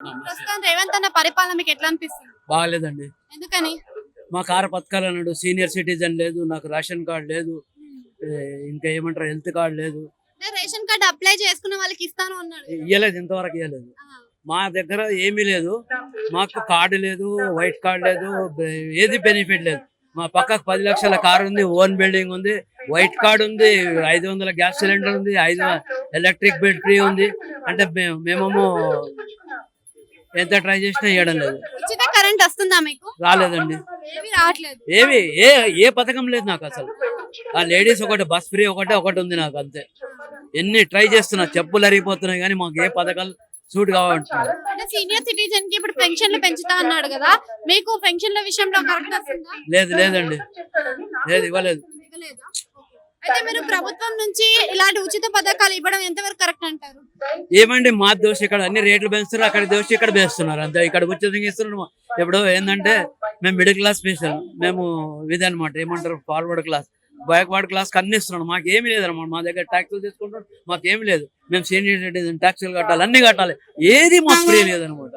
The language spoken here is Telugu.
నమస్తే. ప్రస్తుతం రేవంత్ అన్న పరిపాలన మీకు ఎట్లా అనిపిస్తుంది? బాగాలేదండి. ఎందుకని? మాకు 6 పథకాలు అన్నాడు. సీనియర్ సిటిజన్ లేదు, నాకు రేషన్ కార్డు లేదు, ఏ, ఇంకా ఏమంటారు హెల్త్ కార్డు లేదు. అంటే రేషన్ కార్డు అప్లై చేసుకున్న వాళ్ళకి ఇస్తాను అన్నాడు. ఇయ్యలేదు, ఇంతవరకు ఇయ్యలేదు. ఆ, మా దగ్గర ఏమీ లేదు. మాకు కార్డు లేదు, వైట్ కార్డు లేదు, ఏది బెనిఫిట్ లేదు. మా పక్కకు 10 లక్షల కారు ఉంది, ఓన్ బిల్డింగ్ ఉంది, వైట్ కార్డు ఉంది, 500 గ్యాస్ సిలిండర్ ఉంది, 5 ఎలక్ట్రిక్ బిల్ ఫ్రీ ఉంది. అంటే మేమేమో ఎంత ట్రై చేసినా ఇవ్వడం లేదు. ఉచిత కరెంట్ వస్తుందా మీకు? రాలేదండి. ఏవి రావట్లేదు. ఏవి ఏ పథకం లేదు నాకు అసలు. ఆ లేడీస్ ఒకటి, బస్ ఫ్రీ ఒకటి ఉంది నాకు, అంతే. ఎన్ని ట్రై చేస్తున్నా, చెప్పులు అరిగిపోతున్నాయి, కానీ మాకు ఏ పథకాలు సూట్ కావాలంటున్నారు. అంటే సీనియర్ సిటిజన్ కి ఇప్పుడు పెన్షన్లు పెంచుతా అన్నాడు కదా, మీకు పెన్షన్ల విషయంలో కరెక్ట్ వస్తుందా? లేదండి, లేదు, ఇవ్వలేదు. లేదా? అయితే మీరు ప్రభుత్వం నుంచి ఇలాంటి ఉచిత పథకాలు ఇవ్వడం ఎంతవరకు కరెక్ట్ అంటారు? ఏమండి, మా దోష ఇక్కడ అన్ని రేట్లు పెంచుతున్నారు, అక్కడ దోష ఇక్కడ పెంచుతున్నారు, అంతే. ఇక్కడ ఉచితంగా ఇస్తున్నారు. ఇప్పుడు ఏంటంటే మేము మిడిల్ క్లాస్ స్పెషల్, మేము ఇది అనమాట, ఏమంటారు ఫార్వర్డ్ క్లాస్, బ్యాక్వర్డ్ క్లాస్ అన్ని ఇస్తున్నాడు. మాకు ఏమి లేదన్నమాట. మా దగ్గర ట్యాక్సులు తీసుకుంటారు, మాకేమి లేదు. మేము సీనియర్ సిటిజన్, ట్యాక్సులు కట్టాలి, అన్ని కట్టాలి, ఏది మాకు ఫ్రీ లేదనమాట.